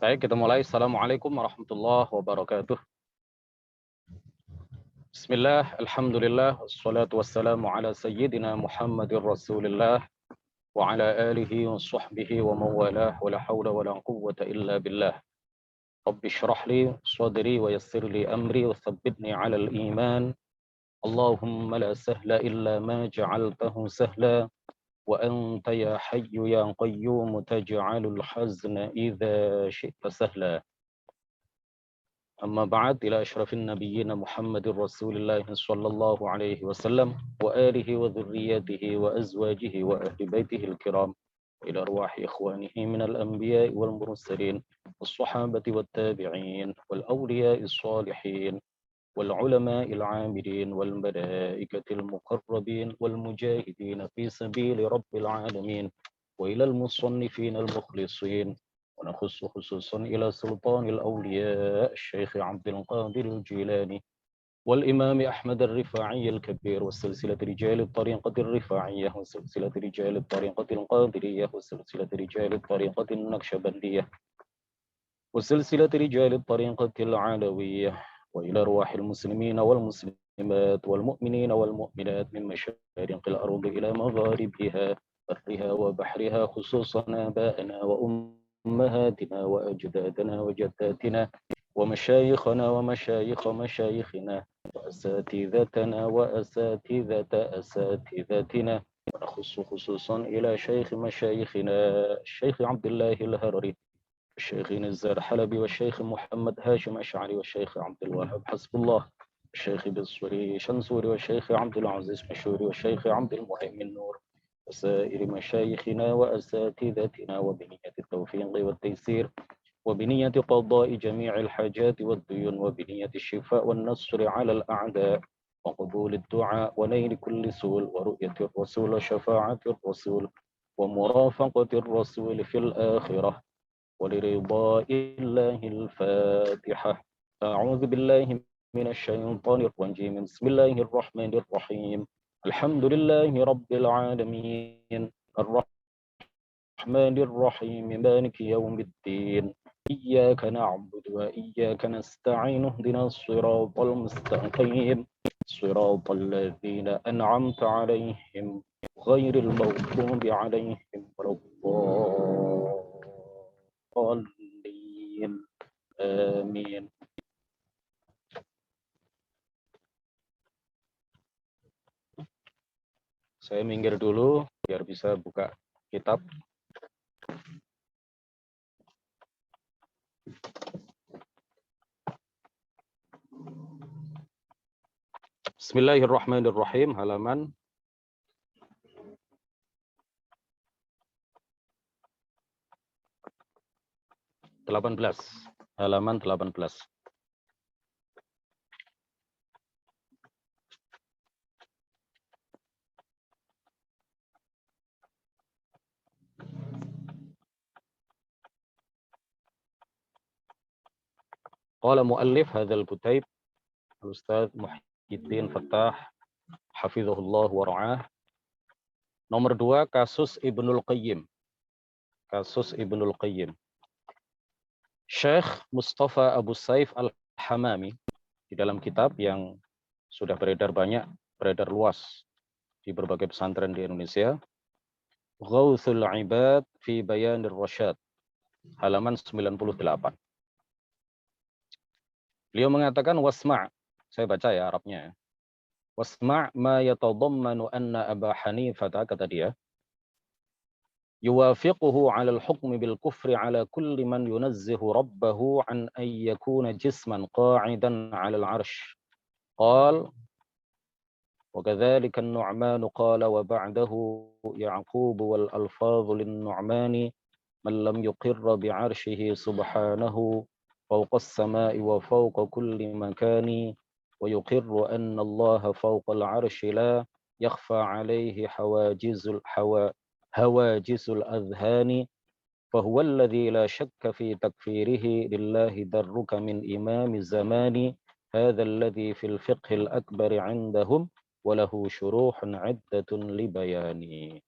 Baik, kita mulai. Assalamualaikum warahmatullahi wabarakatuh. Bismillah, alhamdulillah, wassalatu wassalamu ala sayyidina Muhammadir Rasulillah wa ala alihi wa sahbihi wa mawalah wa la hawla wa la quwwata illa billah. Rabbi shrah li sadri wa yassir li amri wa thabbitni ala al-iman. Allahumma la sahla illa ma ja'altahu sahla wa anta ya hayyu ya qayyum taj'alul hazna idza syi'ta sahla. أما بعد إلى أشرف النبيين محمد رسول الله صلى الله عليه وسلم وآله وذريته وأزواجه وأهل بيته الكرام إلى أرواح إخوانه من الأنبياء والمرسلين والصحابة والتابعين والأولياء الصالحين والعلماء العاملين والملائكة المقربين والمجاهدين في سبيل رب العالمين وإلى المصنفين المخلصين ونخص خصوصا إلى سلطان الأولياء الشيخ عبد القادر الجيلاني والإمام أحمد الرفاعي الكبير وسلسلة رجال الطريقة الرفاعية وسلسلة رجال الطريقة القادرية وسلسلة رجال الطريقة النقشبندية وسلسلة رجال الطريقة العلوية وإلى أرواح المسلمين والمسلمات والمؤمنين والمؤمنات من مشارق الأرض إلى مغاربها برها وبحرها خصوصا آبائنا وأمهاتنا وأجدادنا وجداتنا ومشايخنا ومشايخ مشايخنا وأساتذتنا وأساتذة أساتذتنا ونخص خصوصا إلى شيخ مشايخنا الشيخ عبد الله الهرري الشيخ نزار حلبي والشيخ محمد هاشم أشعري والشيخ عبد الوهاب حسب الله الشيخ بالصوري شنصوري والشيخ عبد العزيز مشوري والشيخ عبد المهيمن نور وسائر مشايخنا وأساتذتنا وبنية التوفيق والتيسير وبنية قضاء جميع الحاجات والديون وبنية الشفاء والنصر على الأعداء وقبول الدعاء ونيل كل سول ورؤية الرسول وشفاعة الرسول ومرافقة الرسول في الآخرة ولرضاء الله الفاتحة. أعوذ بالله من الشيطان الرجيم. بسم الله الرحمن الرحيم. الحمد لله رب العالمين الرحمن الرحيم مالك يوم الدين إياك نعبد وإياك نستعين اهدنا الصراط المستقيم صراط الذين أنعمت عليهم غير المغضوب عليهم ولا الضالين آمين. Saya minggir dulu biar bisa buka kitab. Bismillahirrahmanirrahim, halaman 18. Halaman 18. Qala muallif hadzal kutaib Al-Ustaz Muhyiddin Fattah hafizahullah wa ra'ah. Nomor 2, kasus Ibnul Qayyim. Kasus Ibnul Qayyim. Syekh Mustafa Abu Saif Al-Hamami di dalam kitab yang sudah beredar banyak, beredar luas di berbagai pesantren di Indonesia, Ghauthul Ibad fi Bayanir Rasyad, halaman 98. Beliau mengatakan wasma', saya baca ya Arabnya. Wasma' ma yatadammanu anna Aba Hanifah, kata dia, yuwafiquhu 'ala al-hukm bil kufri 'ala kulli man yunazzihu rabbahu 'an an yakuna jisman qa'idan 'ala al-'arsy. Qala وكذلك النعمان قال وبعده يعقوب والألفاظ للنعمان من لم يقر بعرشه سبحانه فوق السماء وفوق كل مكان ويقر أن الله فوق العرش لا يخفى عليه هواجس الأذهان فهو الذي لا شك في تكفيره لله درك من إمام الزمان هذا الذي في الفقه الأكبر عندهم walahu syuruhun iddatun libayani.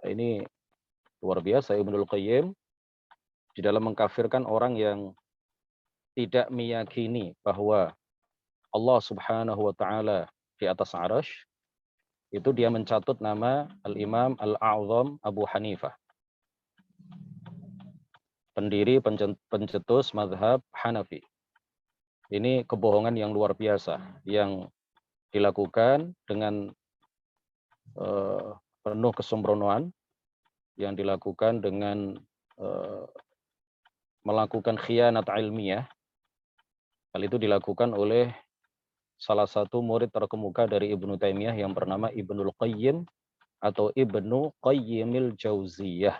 Ini luar biasa Ibnul Qayyim di dalam mengkafirkan orang yang tidak meyakini bahwa Allah Subhanahu wa taala di atas arsy, itu dia mencatut nama Al-Imam Al-A'zam Abu Hanifah, pendiri pencetus mazhab Hanafi. Ini kebohongan yang luar biasa yang dilakukan dengan penuh kesembronoan, yang dilakukan dengan melakukan khianat ilmiah. Hal itu dilakukan oleh salah satu murid terkemuka dari Ibnu Taimiyah yang bernama Ibnul Qayyim atau Ibnu Qayyimil Jauziyah.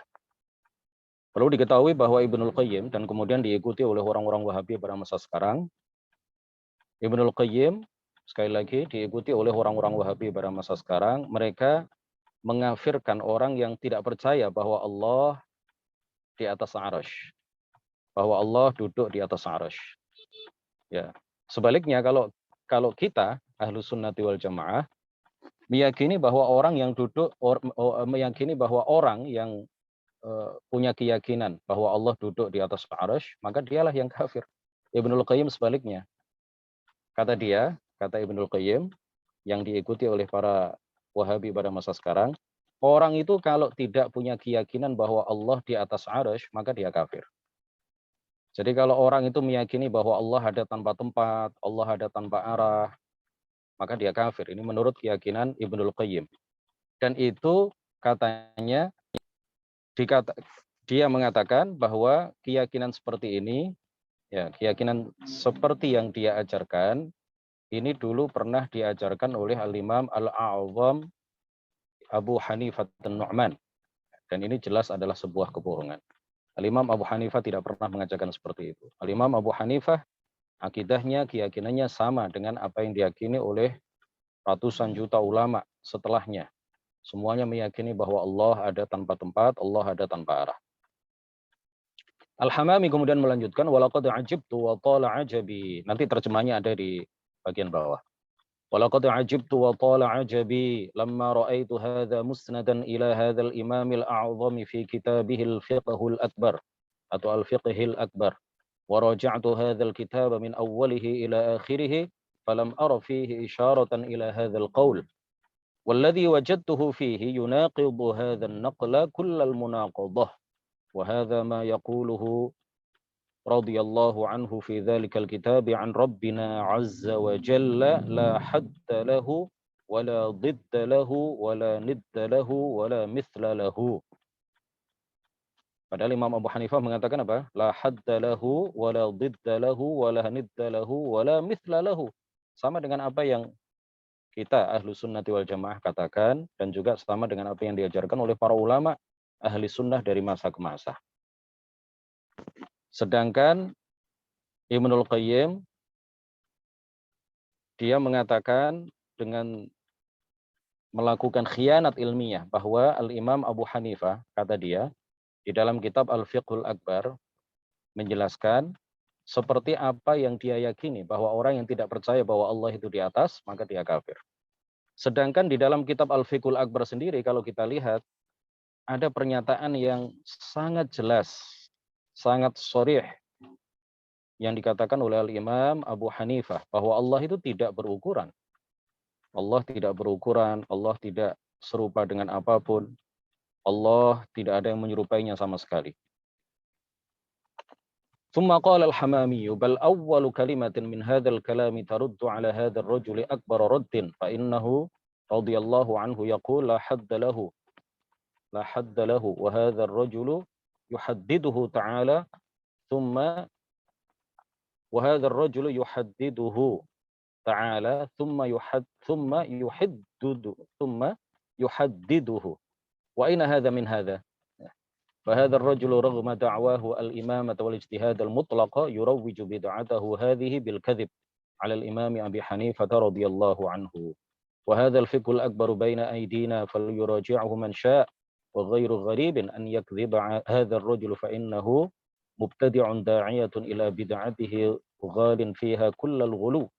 Perlu diketahui bahwa Ibnul Qayyim dan kemudian diikuti oleh orang-orang Wahabi pada masa sekarang. Ibnul Qayyim sekali lagi diikuti oleh orang-orang Wahabi pada masa sekarang. Mereka mengafirkan orang yang tidak percaya bahwa Allah di atas arsy, bahwa Allah duduk di atas arsy. Ya. Sebaliknya kalau kita Ahlus Sunnati wal Jamaah meyakini bahwa orang yang meyakini bahwa orang yang punya keyakinan bahwa Allah duduk di atas arsy, maka dialah yang kafir. Ibnul Qayyim sebaliknya. Kata Ibnul Qayyim yang diikuti oleh para Wahabi pada masa sekarang, orang itu kalau tidak punya keyakinan bahwa Allah di atas arsy, maka dia kafir. Jadi kalau orang itu meyakini bahwa Allah ada tanpa tempat, Allah ada tanpa arah, maka dia kafir. Ini menurut keyakinan Ibnul Qayyim. Dan itu katanya dia mengatakan bahwa keyakinan seperti ini, ya keyakinan seperti yang dia ajarkan, ini dulu pernah diajarkan oleh Al-Imam Al-A'zam Abu Hanifah An-Nu'man. Dan ini jelas adalah sebuah kebohongan. Al-Imam Abu Hanifah tidak pernah mengajarkan seperti itu. Al-Imam Abu Hanifah, akidahnya, keyakinannya sama dengan apa yang diyakini oleh ratusan juta ulama setelahnya. Semuanya meyakini bahwa Allah ada tanpa tempat, Allah ada tanpa arah. Al-Hamami kemudian melanjutkan, walaqad ajibtu wa tala ajabi. Nanti terjemahnya ada di bagian bawah. Walaqad ajibtu wa tala ajabi lamma ra'aitu hadha musnadan ila hadha al-imam al-a'zam fi kitabih al-fiqh al-akbar atau al-fiqh al-akbar. Wa raja'tu hadha al-kitab min awwalihi ila akhirih falam ara fihi isharatan ila hadha al-qawl. والذي وجدته فيه يناقض هذا النقل كل المناقضة وهذا ما يقوله رضي الله عنه في ذلك الكتاب عن ربنا عز وجل لا حد له ولا ضد له ولا ند له ولا مثل له. Padahal Imam Abu Hanifah mengatakan apa? La hadda lahu wala didda lahu wala nidda lahu wala mithla lahu. Sama dengan apa yang kita Ahlu Sunnati wal Jamaah katakan, dan juga sama dengan apa yang diajarkan oleh para ulama ahli sunnah dari masa ke masa. Sedangkan Ibnul Qayyim, dia mengatakan dengan melakukan khianat ilmiah bahwa Al-Imam Abu Hanifah, kata dia, di dalam kitab Al-Fiqhul Akbar, menjelaskan seperti apa yang dia yakini, bahwa orang yang tidak percaya bahwa Allah itu di atas, maka dia kafir. Sedangkan di dalam kitab Al-Fiqhul Akbar sendiri, kalau kita lihat, ada pernyataan yang sangat jelas, sangat sharih, yang dikatakan oleh Al-Imam Abu Hanifah, bahwa Allah itu tidak berukuran. Allah tidak berukuran, Allah tidak serupa dengan apapun, Allah tidak ada yang menyerupainya sama sekali. ثم قال الحمامي بل أول كلمة من هذا الكلام ترد على هذا الرجل أكبر رد فإنه رضي الله عنه يقول لا حد له وهذا الرجل يحدده تعالى ثم وهذا الرجل يحدده تعالى ثم يحدده وأين هذا من هذا؟ فهذا الرجل رغم دعواه الإمامة والاجتهاد المطلق يروج بدعته هذه بالكذب على الإمام أبي حنيفة رضي الله عنه وهذا الفقه الأكبر بين أيدينا فليراجعه من شاء وغير غريب أن يكذب هذا الرجل فإنه مبتدع داعية إلى بدعته غال فيها كل الغلو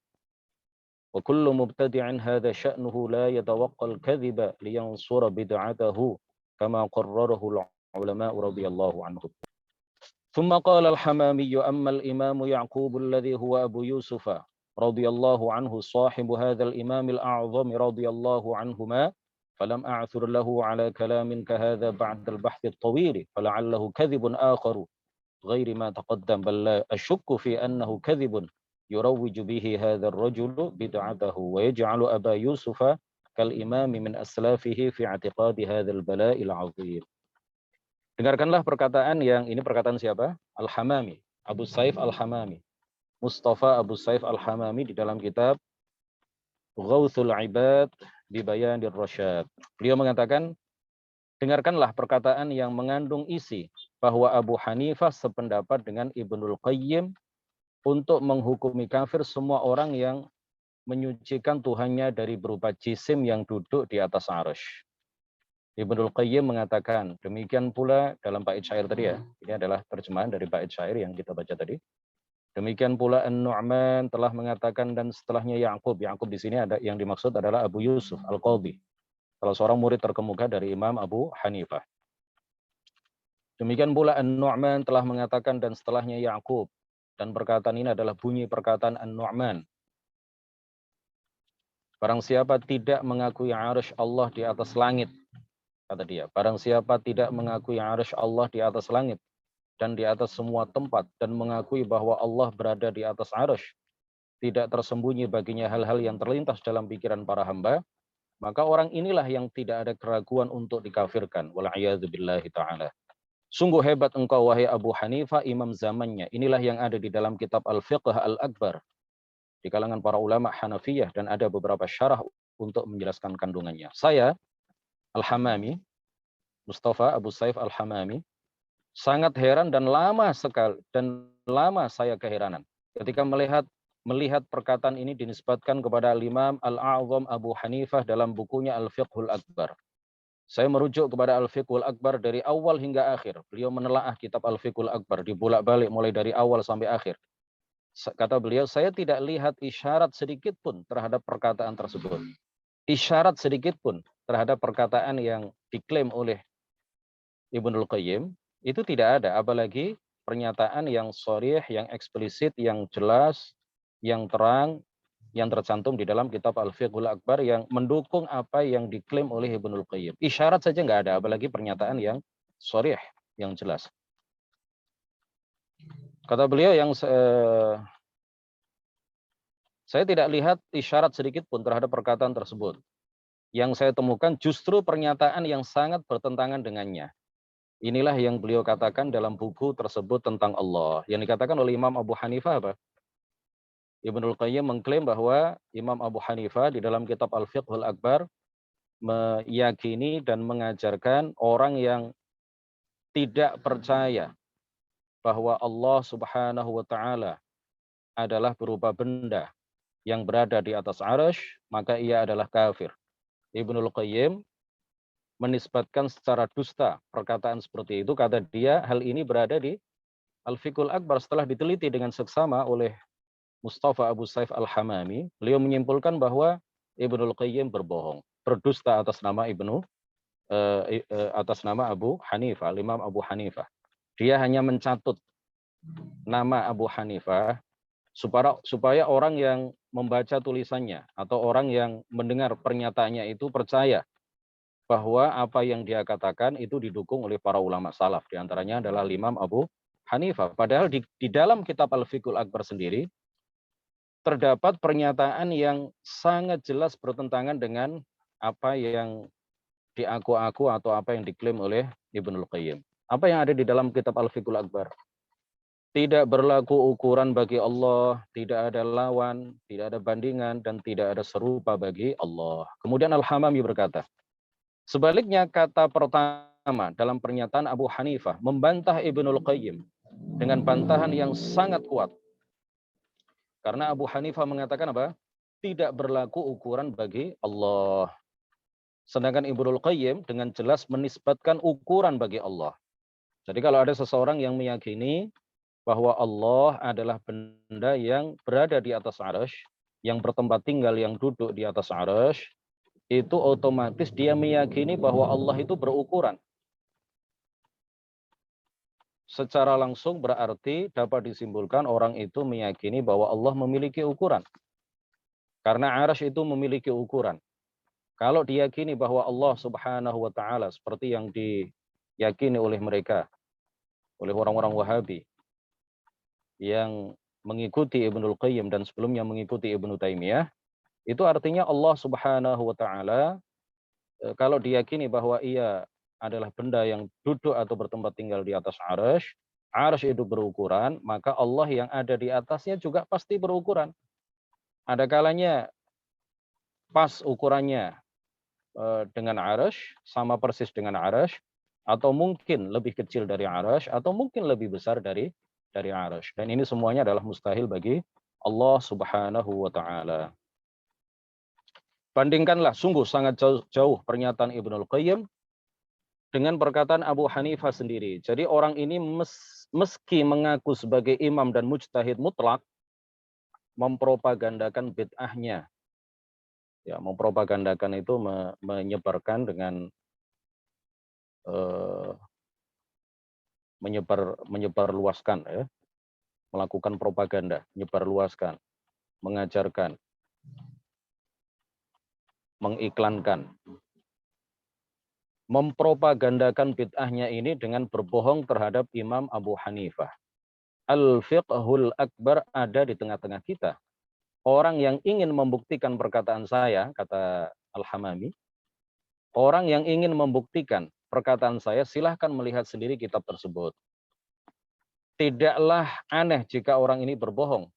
وكل مبتدع هذا شأنه لا يتوقع الكذب لينصر بدعته كما قرره العلماء رضي الله عنهم. ثم قال الحمامي أما الإمام يعقوب الذي هو أبو يوسف رضي الله عنه صاحب هذا الإمام الأعظم رضي الله عنهما فلم أعثر له على كلام كهذا بعد البحث الطويل فلعله كذب آخر غير ما تقدم بل لا أشك في أنه كذب يروج به هذا الرجل بدعته ويجعل أبا يوسف كالإمام من أسلافه في اعتقاد هذا البلاء العظيم. Dengarkanlah perkataan yang ini perkataan siapa? Al-Hamami, Abu Saif Al-Hamami. Mustafa Abu Saif Al-Hamami di dalam kitab Ghawthul Ibad bi Bayanir Rasyad. Beliau mengatakan, dengarkanlah perkataan yang mengandung isi bahwa Abu Hanifah sependapat dengan Ibnul Qayyim untuk menghukumi kafir semua orang yang menyucikan Tuhannya dari berupa jisim yang duduk di atas arsy. Ibnul Qayyim mengatakan, demikian pula dalam bait syair tadi ya, ini adalah terjemahan dari bait syair yang kita baca tadi. Demikian pula An-Nu'man telah mengatakan dan setelahnya Ya'qub. Ya'qub di sini ada yang dimaksud adalah Abu Yusuf Al-Qadhi, salah seorang murid terkemuka dari Imam Abu Hanifah. Demikian pula An-Nu'man telah mengatakan dan setelahnya Ya'qub. Dan perkataan ini adalah bunyi perkataan An-Nu'man. Barang siapa tidak mengakui arsy Allah di atas langit, kata dia, barang siapa tidak mengakui arsy Allah di atas langit dan di atas semua tempat dan mengakui bahwa Allah berada di atas arsy, tidak tersembunyi baginya hal-hal yang terlintas dalam pikiran para hamba, maka orang inilah yang tidak ada keraguan untuk dikafirkan. Wal'iyadzubillahi ta'ala. Sungguh hebat engkau wahai Abu Hanifah, imam zamannya. Inilah yang ada di dalam kitab Al-Fiqh Al-Akbar di kalangan para ulama Hanafiyah, dan ada beberapa syarah untuk menjelaskan kandungannya. Saya Al-Hamami, Mustafa Abu Saif Al-Hamami, sangat heran dan lama saya keheranan ketika melihat perkataan ini dinisbatkan kepada Imam Al-A'zam Abu Hanifah dalam bukunya Al-Fiqhul Akbar. Saya merujuk kepada Al-Fiqhul Akbar dari awal hingga akhir. Beliau menelaah kitab Al-Fiqhul Akbar dibolak-balik mulai dari awal sampai akhir. Kata beliau, saya tidak lihat isyarat sedikit pun terhadap perkataan tersebut. Isyarat sedikit pun terhadap perkataan yang diklaim oleh Ibnul Qayyim itu tidak ada, apalagi pernyataan yang sharih, yang eksplisit, yang jelas, yang terang, yang tercantum di dalam kitab Al-Fiqhul Akbar yang mendukung apa yang diklaim oleh Ibnul Qayyim. Isyarat saja nggak ada, apalagi pernyataan yang sharih, yang jelas. Kata beliau, saya tidak lihat isyarat sedikit pun terhadap perkataan tersebut. Yang saya temukan justru pernyataan yang sangat bertentangan dengannya. Inilah yang beliau katakan dalam buku tersebut tentang Allah. Yang dikatakan oleh Imam Abu Hanifah apa? Ibnul Qayyim mengklaim bahwa Imam Abu Hanifah di dalam kitab Al-Fiqhul Akbar meyakini dan mengajarkan orang yang tidak percaya bahwa Allah Subhanahu wa taala adalah berupa benda yang berada di atas arsy, maka ia adalah kafir. Ibnul Qayyim menisbatkan secara dusta perkataan seperti itu. Kata dia, hal ini berada di Al-Fiqhul Akbar. Setelah diteliti dengan seksama oleh Mustafa Abu Saif Al-Hamami, beliau menyimpulkan bahwa Ibnul Qayyim berbohong, berdusta atas nama atas nama Abu Hanifah, Imam Abu Hanifah. Dia hanya mencatut nama Abu Hanifah supaya orang yang membaca tulisannya atau orang yang mendengar pernyataannya itu percaya bahwa apa yang dia katakan itu didukung oleh para ulama salaf, diantaranya adalah Imam Abu Hanifah. Padahal di dalam kitab Al-Fiqhul Akbar sendiri terdapat pernyataan yang sangat jelas bertentangan dengan apa yang diaku-aku atau apa yang diklaim oleh Ibnul Qayyim. Apa yang ada di dalam kitab Al-Fiqhul Akbar? Tidak berlaku ukuran bagi Allah, tidak ada lawan, tidak ada bandingan, dan tidak ada serupa bagi Allah. Kemudian Al-Hamami berkata, sebaliknya kata pertama dalam pernyataan Abu Hanifah membantah Ibnul Qayyim dengan bantahan yang sangat kuat. Karena Abu Hanifah mengatakan apa? Tidak berlaku ukuran bagi Allah. Sedangkan Ibnul Qayyim dengan jelas menisbatkan ukuran bagi Allah. Jadi kalau ada seseorang yang meyakini bahwa Allah adalah benda yang berada di atas arsy, yang bertempat tinggal, yang duduk di atas arsy, itu otomatis dia meyakini bahwa Allah itu berukuran. secara langsung berarti dapat disimpulkan orang itu meyakini bahwa Allah memiliki ukuran. Karena arsy itu memiliki ukuran. Kalau diyakini bahwa Allah Subhanahu wa taala seperti yang diyakini oleh mereka, oleh orang-orang Wahabi yang mengikuti Ibnul Qayyim dan sebelumnya mengikuti Ibnu Taimiyah, itu artinya Allah Subhanahu wa taala kalau diyakini bahwa ia adalah benda yang duduk atau bertempat tinggal di atas arsy, arsy itu berukuran, maka Allah yang ada di atasnya juga pasti berukuran. Ada kalanya pas ukurannya dengan arsy, sama persis dengan arsy, atau mungkin lebih kecil dari arsy, atau mungkin lebih besar dari arsy. Dan ini semuanya adalah mustahil bagi Allah Subhanahu wa taala. Bandingkanlah sungguh sangat jauh pernyataan Ibnul Qayyim dengan perkataan Abu Hanifah sendiri. Jadi orang ini meski mengaku sebagai imam dan mujtahid mutlak, mempropagandakan bid'ahnya. Ya, mempropagandakan itu menyebarkan dengan menyebar luaskan, ya, melakukan propaganda, menyebar luaskan, mengajarkan, mengiklankan, mempropagandakan bid'ahnya ini dengan berbohong terhadap Imam Abu Hanifah. Al-fiqhul akbar ada di tengah-tengah kita. Orang yang ingin membuktikan perkataan saya, kata Al-Hamami, orang yang ingin membuktikan perkataan saya, silahkan melihat sendiri kitab tersebut. Tidaklah aneh jika orang ini berbohong,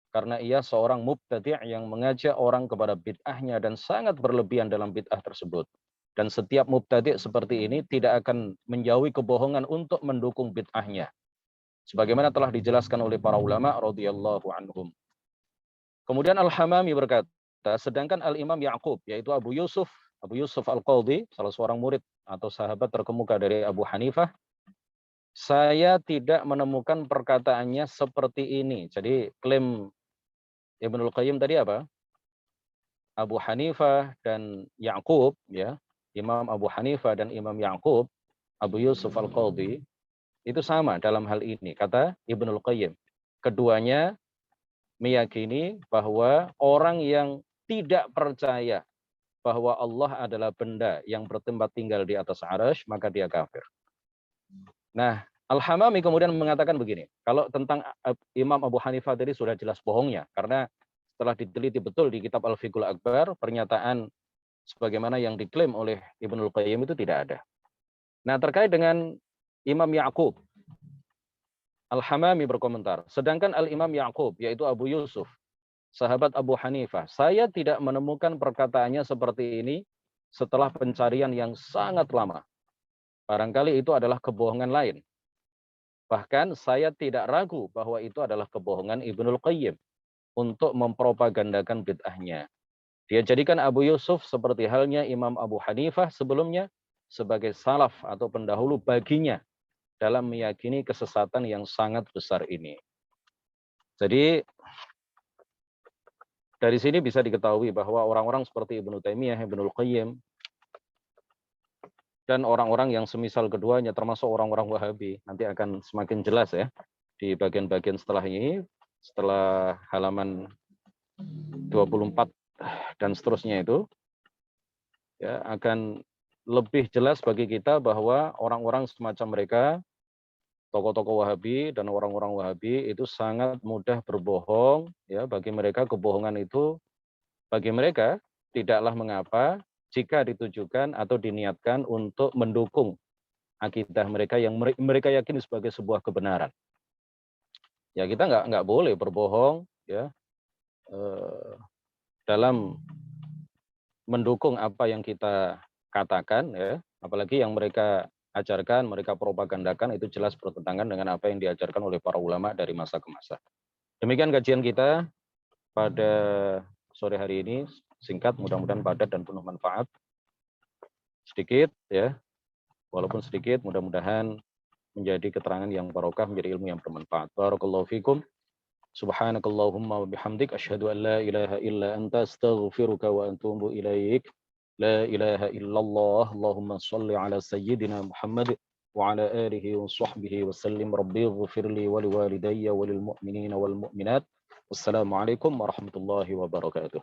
karena ia seorang mubtadi' yang mengajak orang kepada bid'ahnya dan sangat berlebihan dalam bid'ah tersebut. Dan setiap mubtadi' seperti ini tidak akan menjauhi kebohongan untuk mendukung bid'ahnya. Sebagaimana telah dijelaskan oleh para ulama radhiyallahu anhum. Kemudian Al-Hamami berkata, sedangkan Al-Imam Ya'qub, yaitu Abu Yusuf Al-Qadhi, salah seorang murid atau sahabat terkemuka dari Abu Hanifah, saya tidak menemukan perkataannya seperti ini. Jadi klaim Ibnul Qayyim tadi apa? Abu Hanifah dan Ya'qub, ya, Imam Abu Hanifah dan Imam Ya'qub, Abu Yusuf Al-Qadhi, itu sama dalam hal ini, kata Ibnul Qayyim. Keduanya meyakini bahwa orang yang tidak percaya bahwa Allah adalah benda yang bertempat tinggal di atas arsy, maka dia kafir. Nah, Al-Hamami kemudian mengatakan begini, kalau tentang Imam Abu Hanifah tadi sudah jelas bohongnya, karena setelah diteliti betul di kitab Al-Fiqhul Akbar, pernyataan sebagaimana yang diklaim oleh Ibnul Qayyim itu tidak ada. Nah, terkait dengan Imam Ya'qub, Al-Hamami berkomentar, sedangkan Al-Imam Ya'qub, yaitu Abu Yusuf, sahabat Abu Hanifah, saya tidak menemukan perkataannya seperti ini setelah pencarian yang sangat lama. Barangkali itu adalah kebohongan lain. Bahkan saya tidak ragu bahwa itu adalah kebohongan Ibnul Qayyim untuk mempropagandakan bid'ahnya. Dia jadikan Abu Yusuf seperti halnya Imam Abu Hanifah sebelumnya sebagai salaf atau pendahulu baginya dalam meyakini kesesatan yang sangat besar ini. Jadi dari sini bisa diketahui bahwa orang-orang seperti Ibnu Taimiyah, Ibnul Qayyim, dan orang-orang yang semisal keduanya termasuk orang-orang Wahabi, nanti akan semakin jelas ya di bagian-bagian setelah ini, setelah halaman 24 dan seterusnya itu, ya, akan lebih jelas bagi kita bahwa orang-orang semacam mereka, tokoh-tokoh Wahabi dan orang-orang Wahabi itu sangat mudah berbohong. Ya, bagi mereka kebohongan itu, bagi mereka tidaklah mengapa jika ditujukan atau diniatkan untuk mendukung akidah mereka yang mereka yakini sebagai sebuah kebenaran. Ya, kita nggak boleh berbohong, ya, dalam mendukung apa yang kita katakan, ya, apalagi yang mereka ajarkan, mereka propagandakan itu jelas bertentangan dengan apa yang diajarkan oleh para ulama dari masa ke masa. Demikian kajian kita pada sore hari ini, singkat, mudah-mudahan padat dan penuh manfaat. Sedikit, ya, walaupun sedikit, mudah-mudahan menjadi keterangan yang barokah, menjadi ilmu yang bermanfaat. Barakallahu fikum. Subhanakallahumma wa bihamdik, asyhadu an la ilaha illa anta, astaghfiruka wa atubu ilaik. La ilaha illallah. Allahumma salli ala sayyidina Muhammad وعلى آله وصحبه وسلم. ربي اغفر لي ولوالدي وللمؤمنين والمؤمنات. والسلام عليكم ورحمة الله وبركاته.